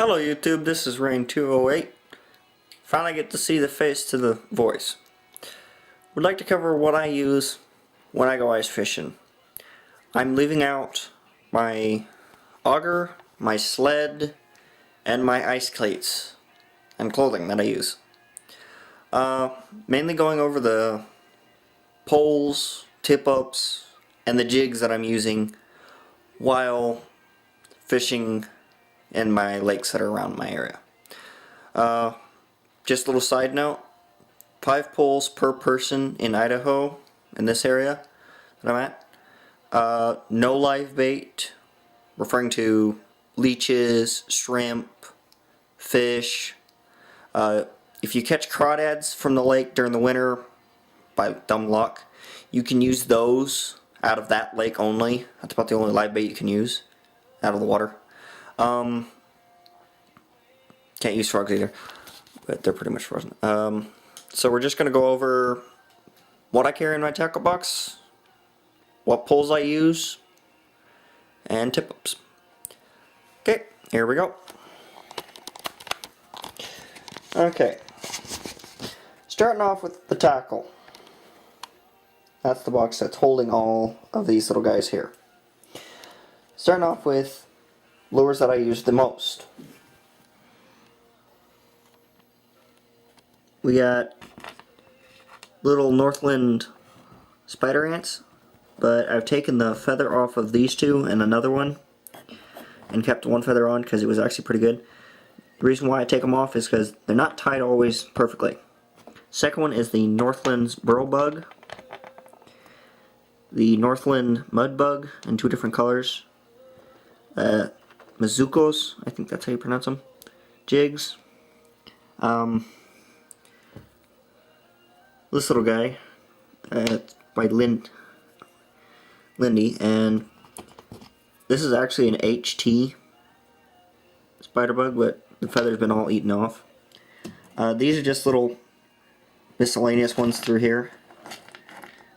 Hello YouTube, this is Rain208. Finally get to see the face to the voice. Would like to cover what I use when I go ice fishing. I'm leaving out my auger, my sled, and my ice cleats and clothing that I use. Mainly going over the poles, tip-ups, and the jigs that I'm using while fishing in my lakes that are around my area. Just a little side note, 5 poles per person in Idaho, in this area that I'm at. No live bait, referring to leeches, shrimp, fish. If you catch crawdads from the lake during the winter, by dumb luck, you can use those out of that lake only. That's about the only live bait you can use out of the water. Can't use frogs either, but they're pretty much frozen. So we're just going to go over what I carry in my tackle box, what poles I use, and tip-ups. Okay, here we go. Okay, starting off with the tackle. That's the box that's holding all of these little guys here. Starting off with lures that I use the most. We got little Northland spider ants, but I've taken the feather off of these two and another one and kept one feather on because it was actually pretty good. The reason why I take them off is because they're not tied always perfectly. Second one is the Northland's burrow bug, the Northland mud bug in 2 different colors, Mizuko's, I think that's how you pronounce them, jigs, this little guy, by Lindy, and this is actually an HT spider bug, but the feather's been all eaten off. These are just little miscellaneous ones through here.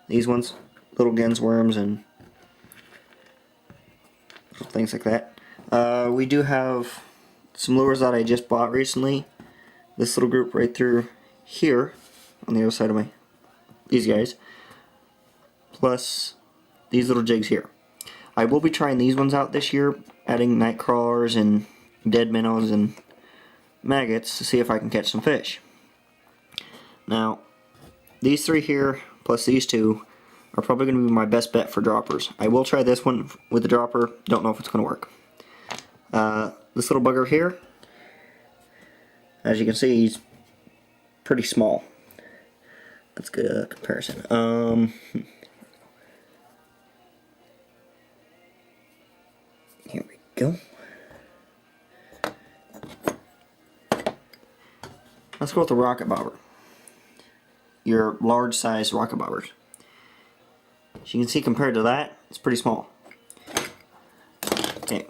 These ones, little Gens worms and things like that. We do have some lures that I just bought recently. This little group right through here on the other side of these guys, plus these little jigs here. I will be trying these ones out this year, adding night crawlers and dead minnows and maggots to see if I can catch some fish. Now, these 3 here, plus these 2, are probably going to be my best bet for droppers. I will try this one with the dropper, don't know if it's going to work. This little bugger here, as you can see, he's pretty small. Let's get a comparison. Here we go. Let's go with the rocket bobber. Your large size rocket bobbers. As you can see, compared to that, it's pretty small. Okay.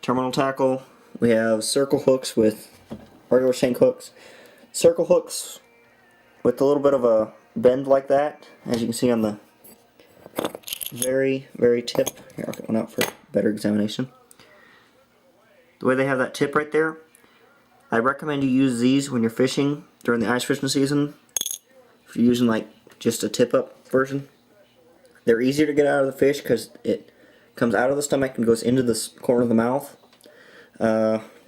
Terminal tackle. We have circle hooks with regular shank hooks. Circle hooks with a little bit of a bend like that, as you can see on the very, very tip. Here, I'll get one out for better examination. The way they have that tip right there, I recommend you use these when you're fishing during the ice fishing season. If you're using like just a tip-up version, they're easier to get out of the fish because it comes out of the stomach and goes into the corner of the mouth.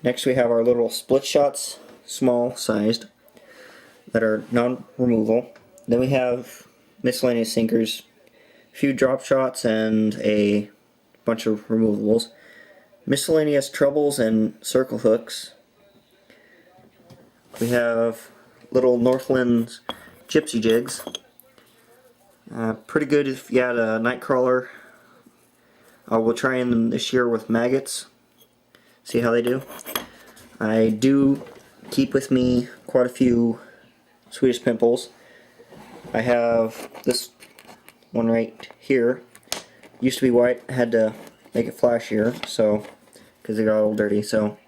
Next we have our little split shots, small sized, that are non-removal. Then we have miscellaneous sinkers, a few drop shots, and a bunch of removables. Miscellaneous trebles and circle hooks. We have little Northland's gypsy jigs. Pretty good if you had a night crawler. We'll try them this year with maggots. See how they do. I do keep with me quite a few Swedish pimples. I have this one right here. Used to be white, had to make it flashier, so because they got all dirty. So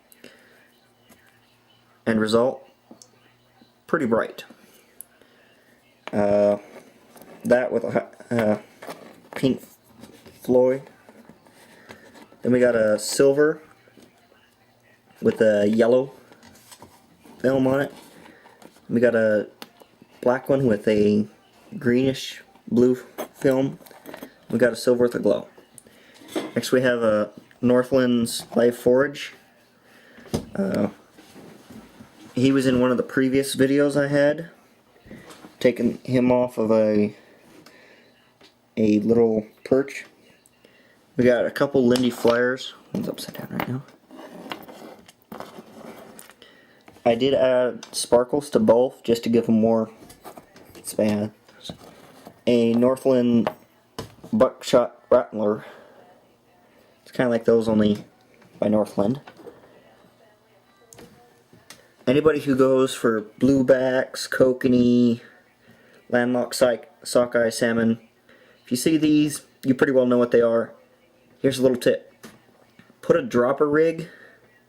end result, pretty bright. That with a pink Floyd. Then we got a silver with a yellow film on it. We got a black one with a greenish blue film. We got a silver with a glow. Next we have a Northland's Live Forage. He was in one of the previous videos I had, taking him off of a little perch. We got a couple Lindy Flyers. One's upside down right now. I did add sparkles to both just to give them more span. A Northland Buckshot Rattler. It's kind of like those, only by Northland. Anybody who goes for bluebacks, kokanee, landlocked sockeye salmon, if you see these, you pretty well know what they are. Here's a little tip. Put a dropper rig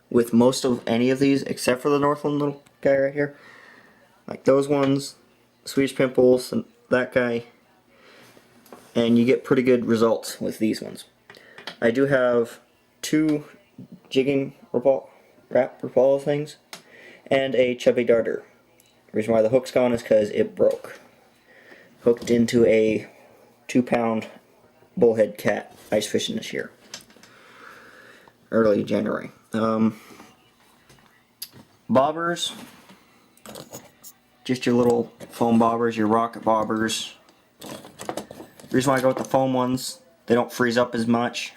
with most of any of these, except for the Northland little guy right here. Like those ones, Swedish Pimples, and that guy. And you get pretty good results with these ones. I do have 2 jigging wrap Rapala things, and a chubby darter. The reason why the hook's gone is because it broke. Hooked into a 2-pound bullhead cat ice fishing this year. Early January. Bobbers. Just your little foam bobbers, your rocket bobbers. The reason why I go with the foam ones, they don't freeze up as much.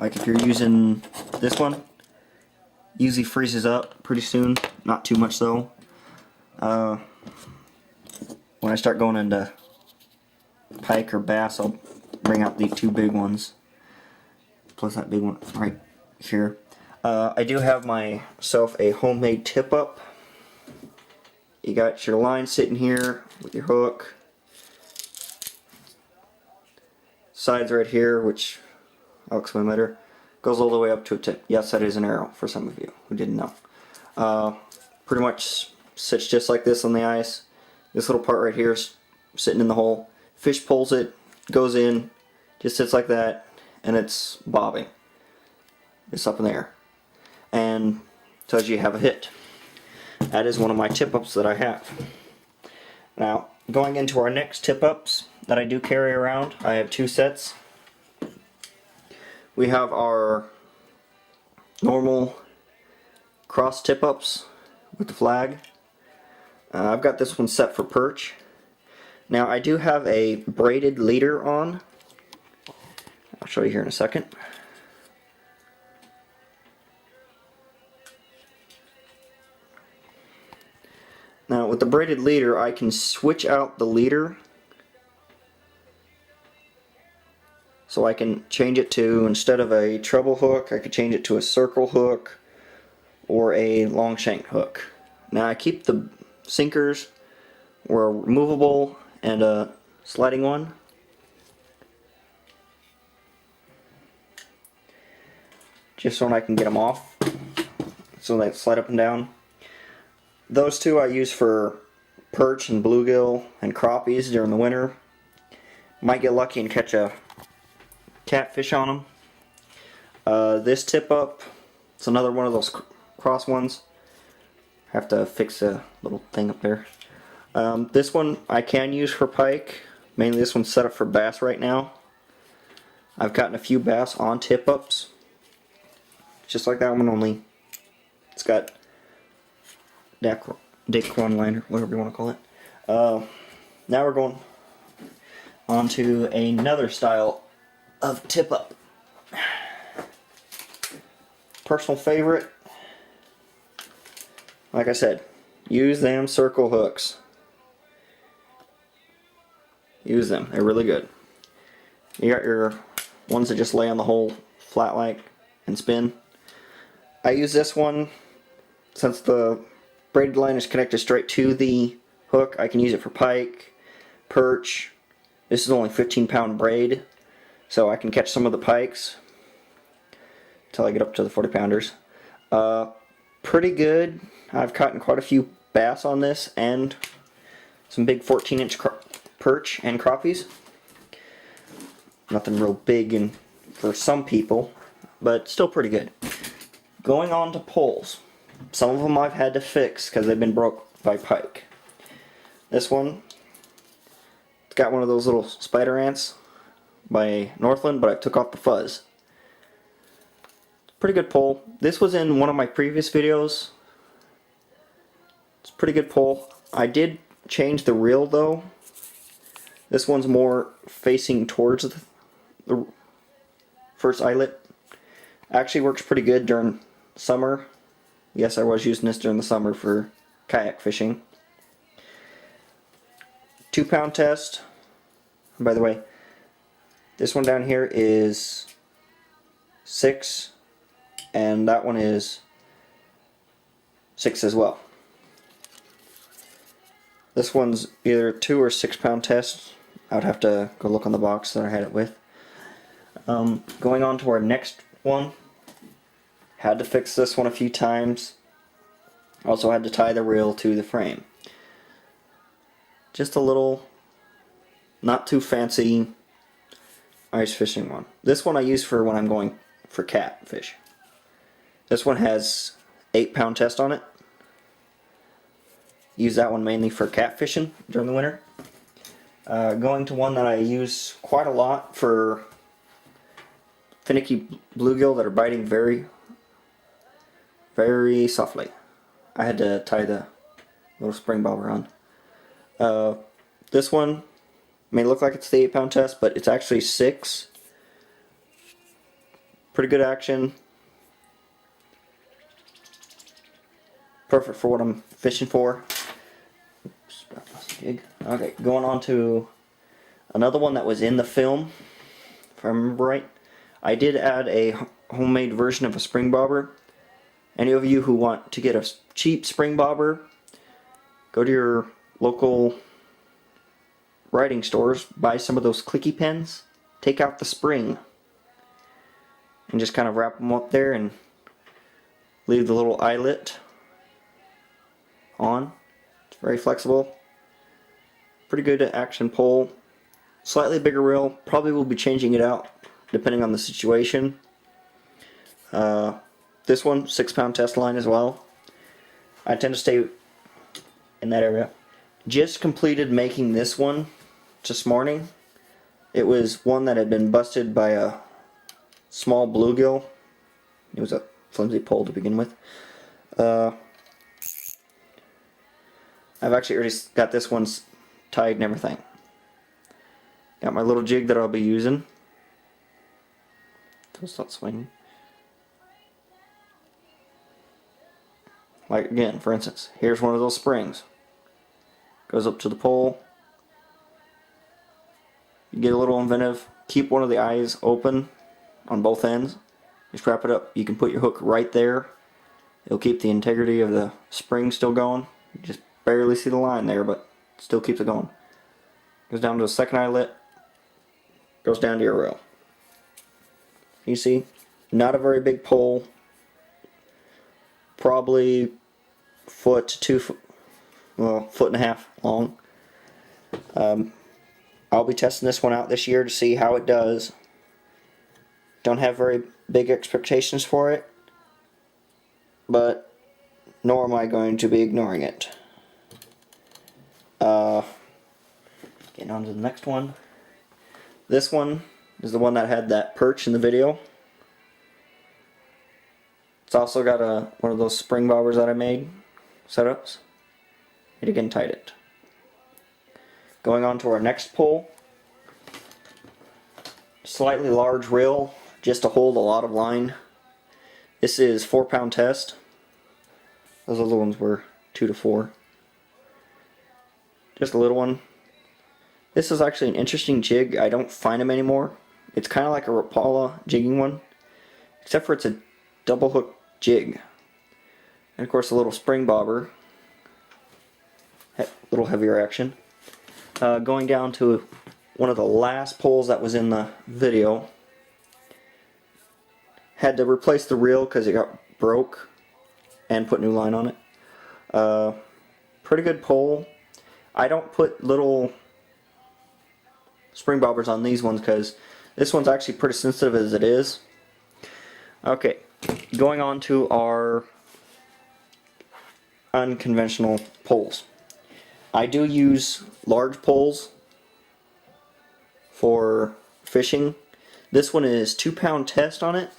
Like if you're using this one, usually freezes up pretty soon. Not too much though. When I start going into pike or bass, I'll bring out these 2 big ones. Plus that big one right here. I do have myself a homemade tip up. You got your line sitting here with your hook. Sides right here, which I'll explain later. Goes all the way up to a tip. Yes, that is an arrow for some of you who didn't know. Pretty much sits just like this on the ice. This little part right here is sitting in the hole. Fish pulls it, goes in, just sits like that, and it's bobbing. It's up in the air. And tells you have a hit. That is one of my tip-ups that I have. Now, going into our next tip-ups that I do carry around, I have 2 sets. We have our normal cross tip-ups with the flag. I've got this one set for perch. Now I do have a braided leader on. I'll show you here in a second. Now with the braided leader, I can switch out the leader. So I can change it to, instead of a treble hook, I could change it to a circle hook or a long shank hook. Now I keep the sinkers were removable and a sliding one. Just so I can get them off. So they slide up and down. Those 2 I use for perch and bluegill and crappies during the winter. Might get lucky and catch a catfish on them. This tip up, it's another one of those cross ones. Have to fix a little thing up there. This one I can use for pike. Mainly this one's set up for bass right now. I've gotten a few bass on tip ups. Just like that one, only it's got Daquan line, or whatever you want to call it. Now we're going on to another style of tip up. Personal favorite, like I said, use them circle hooks. Use them, they're really good. You got your ones that just lay on the hole flat like and spin. I use this one since the braided line is connected straight to the hook. I can use it for pike, perch. This is only 15-pound braid, so I can catch some of the pikes until I get up to the 40-pounders. Pretty good. I've caught quite a few bass on this and some big 14-inch perch and crappies. Nothing real big for some people, but still pretty good. Going on to poles. Some of them I've had to fix because they've been broke by pike. This one, it's got one of those little spider ants by Northland, but I took off the fuzz. Pretty good pole. This was in one of my previous videos. It's a pretty good pole. I did change the reel though. This one's more facing towards the first eyelet. Actually works pretty good during summer. Yes, I was using this during the summer for kayak fishing. 2-pound test. By the way, this one down here is 6, and that one is 6 as well. This one's either a 2 or 6-pound test. I would have to go look on the box that I had it with. Going on to our next one. Had to fix this one a few times. Also had to tie the reel to the frame. Just a little, not too fancy ice fishing one. This one I use for when I'm going for catfish. This one has 8-pound test on it. Use that one mainly for catfishing during the winter. Going to one that I use quite a lot for finicky bluegill that are biting very, very softly. I had to tie the little spring bobber on. This one may look like it's the 8-pound test, but it's actually 6. Pretty good action. Perfect for what I'm fishing for. Oops, lost the jig. Okay, going on to another one that was in the film, if I remember right. I did add a homemade version of a spring bobber. Any of you who want to get a cheap spring bobber, go to your local riding stores, buy some of those clicky pins, take out the spring, and just kind of wrap them up there and leave the little eyelet on. It's very flexible. Pretty good action pole. Slightly bigger reel. Probably will be changing it out depending on the situation. This one, 6-pound test line as well. I tend to stay in that area. Just completed making this one this morning. It was one that had been busted by a small bluegill. It was a flimsy pole to begin with. I've actually already got this one tied and everything. Got my little jig that I'll be using. So it's not swinging. Like again, for instance, here's one of those springs. Goes up to the pole. You get a little inventive. Keep one of the eyes open on both ends. Just wrap it up. You can put your hook right there. It'll keep the integrity of the spring still going. You just barely see the line there, but still keeps it going. Goes down to the second eyelet. Goes down to your reel. You see, not a very big pole. Probably foot to 2 foot, well, 1.5 feet long. I'll be testing this one out this year to see how it does. Don't have very big expectations for it, but nor am I going to be ignoring it. Getting on to the next one. This one is the one that had that perch in the video. It's also got one of those spring bobbers that I made setups. Hit again, tied it. Going on to our next pole. Slightly large reel just to hold a lot of line. This is 4-pound test. Those other ones were 2 to 4. Just a little one. This is actually an interesting jig. I don't find them anymore. It's kind of like a Rapala jigging one, except for it's a double hook jig. And of course a little spring bobber. A little heavier action. Going down to one of the last poles that was in the video. Had to replace the reel because it got broke and put new line on it. Pretty good pole. I don't put little spring bobbers on these ones because this one's actually pretty sensitive as it is. Okay, going on to our unconventional poles. I do use large poles for fishing. This one is 2-pound test on it.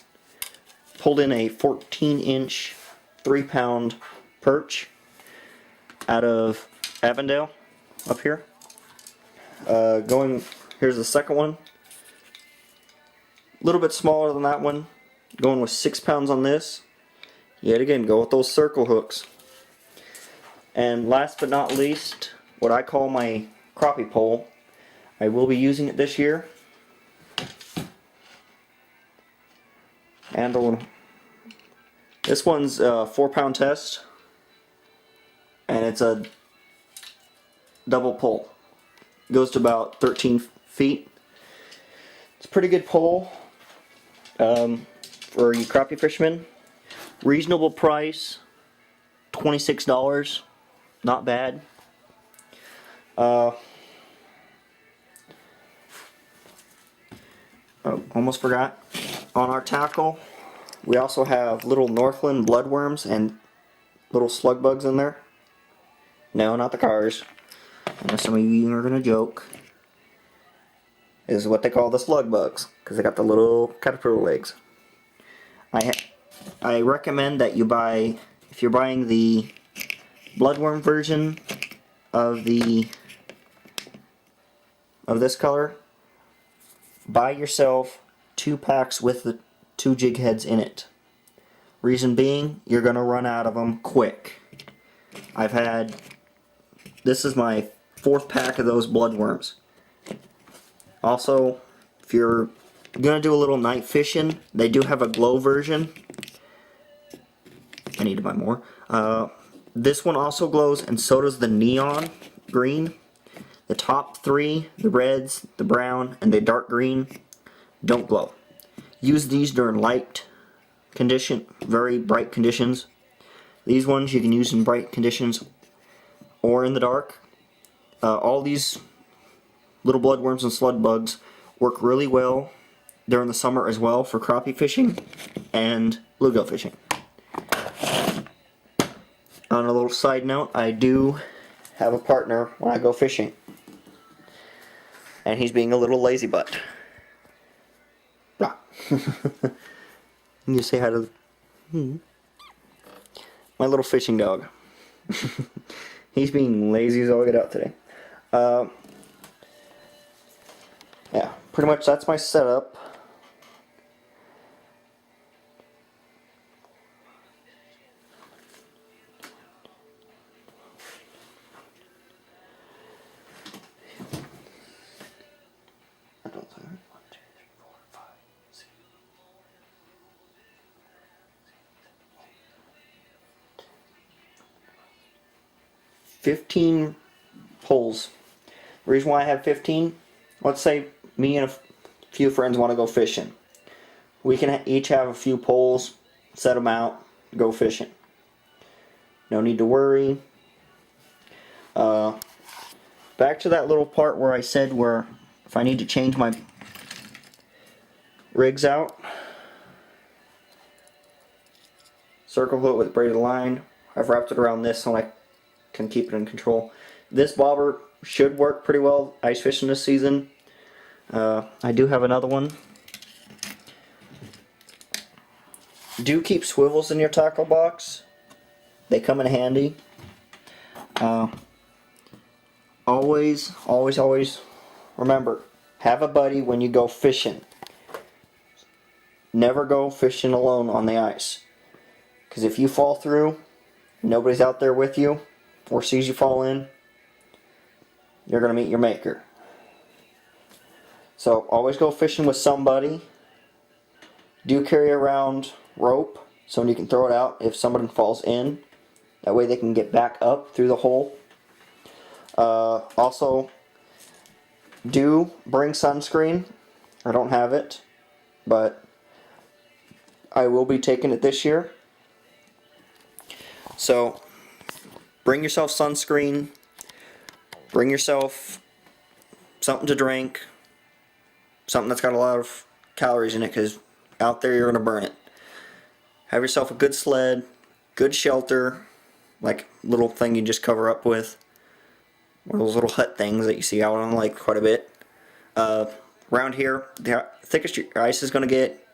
Pulled in a 14-inch 3-pound perch out of Avondale up here. Here's the second one. A little bit smaller than that one. Going with 6 pounds on this. Yet again, go with those circle hooks. And last but not least, what I call my crappie pole. I will be using it this year. And this one's a 4-pound test. And it's a double pole. It goes to about 13 feet. It's a pretty good pole for you crappie fishermen. Reasonable price, $26. Not bad. Oh, almost forgot. On our tackle, we also have little Northland bloodworms and little slug bugs in there. No, not the cars. I know some of you are going to joke. This is what they call the slug bugs, because they got the little caterpillar legs. I recommend that you buy, if you're buying the bloodworm version of this color, buy yourself 2 packs with the 2 jig heads in it. Reason being, you're going to run out of them quick. This is my 4th pack of those bloodworms. Also, if you're going to do a little night fishing, they do have a glow version. I need to buy more. This one also glows, and so does the neon green. The top 3, the reds, the brown, and the dark green, don't glow. Use these during very bright conditions. These ones you can use in bright conditions or in the dark. All these little bloodworms and slug bugs work really well during the summer as well for crappie fishing and bluegill fishing. On a little side note, I do have a partner when I go fishing, and he's being a little lazy butt. Blah. You say hi to my little fishing dog. He's being lazy as all get out today. Yeah, pretty much that's my setup. I don't think 1, 2, 3, 4, 5, 6. 15 poles. The reason why I have 15, let's say me and a few friends want to go fishing. We can each have a few poles, set them out, go fishing. No need to worry. Back to that little part where I said where if I need to change my rigs out, circle hook with braided line. I've wrapped it around this so I can keep it in control. This bobber should work pretty well ice fishing this season. I do have another one. Do keep swivels in your tackle box. They come in handy. Always remember, have a buddy when you go fishing. Never go fishing alone on the ice. Because if you fall through, nobody's out there with you, or sees you fall in, you're going to meet your maker. So always go fishing with somebody. Do carry around rope so you can throw it out if somebody falls in. That way they can get back up through the hole. Also, do bring sunscreen. I don't have it, but I will be taking it this year. So bring yourself sunscreen. Bring yourself something to drink. Something that's got a lot of calories in it, because out there you're going to burn it. have yourself a good sled, good shelter, like little thing you just cover up with, one of those little hut things that you see out on the lake quite a bit. Around here, the thickest your ice is going to get,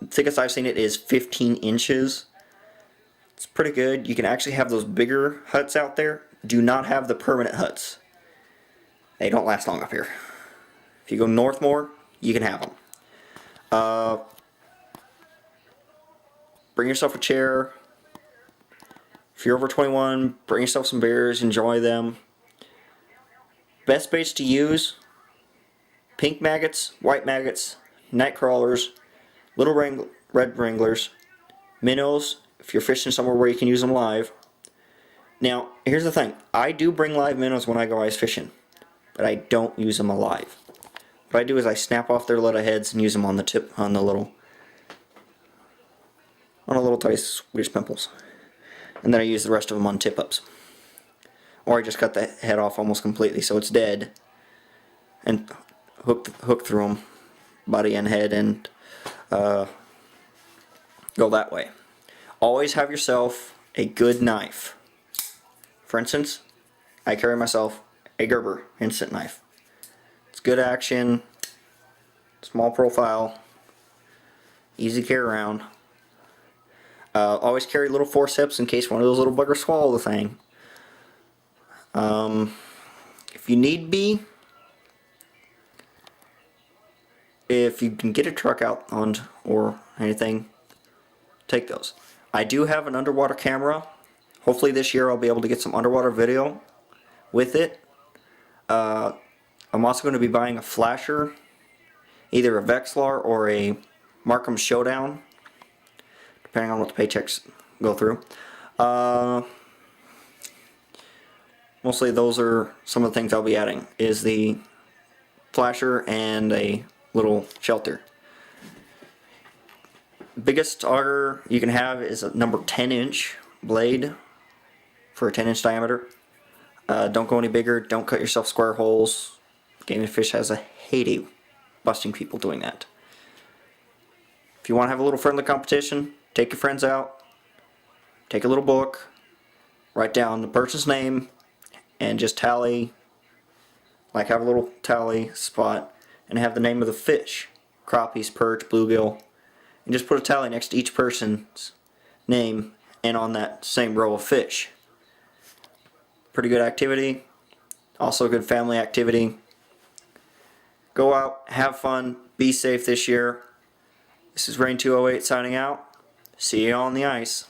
the thickest I've seen it is 15 inches. It's pretty good. You can actually have those bigger huts out there. Do not have the permanent huts. They don't last long up here. If you go north more, you can have them. Bring yourself a chair. If you're over 21, bring yourself some beers, enjoy them. Best baits to use: pink maggots, white maggots, night crawlers, little red wranglers, minnows, if you're fishing somewhere where you can use them live. Now, here's the thing. I do bring live minnows when I go ice fishing, but I don't use them alive. What I do is I snap off their little heads and use them on the tip, on the little tiny Swedish pimples. And then I use the rest of them on tip-ups. Or I just cut the head off almost completely so it's dead, and hook through them, body and head, and go that way. Always have yourself a good knife. For instance, I carry myself a Gerber instant knife. It's good action, small profile, easy to carry around. Always carry little forceps in case one of those little buggers swallow the thing. If you need be, if you can get a truck out on or anything, take those. I do have an underwater camera. Hopefully this year I'll be able to get some underwater video with it. I'm also going to be buying a flasher, either a Vexlar or a Markham Showdown, depending on what the paychecks go through. Mostly those are some of the things I'll be adding, is the flasher and a little shelter. Biggest auger you can have is a number 10-inch blade for a 10-inch diameter. Don't go any bigger. Don't cut yourself square holes. Game and Fish has a heyday busting people doing that. If you want to have a little friendly competition, take your friends out, take a little book, write down the person's name, and just tally, like have a little tally spot, and have the name of the fish, crappies, perch, bluegill, and just put a tally next to each person's name and on that same row of fish. Pretty good activity, also a good family activity. Go out, have fun, be safe this year. This is Rain208 signing out. See you on the ice.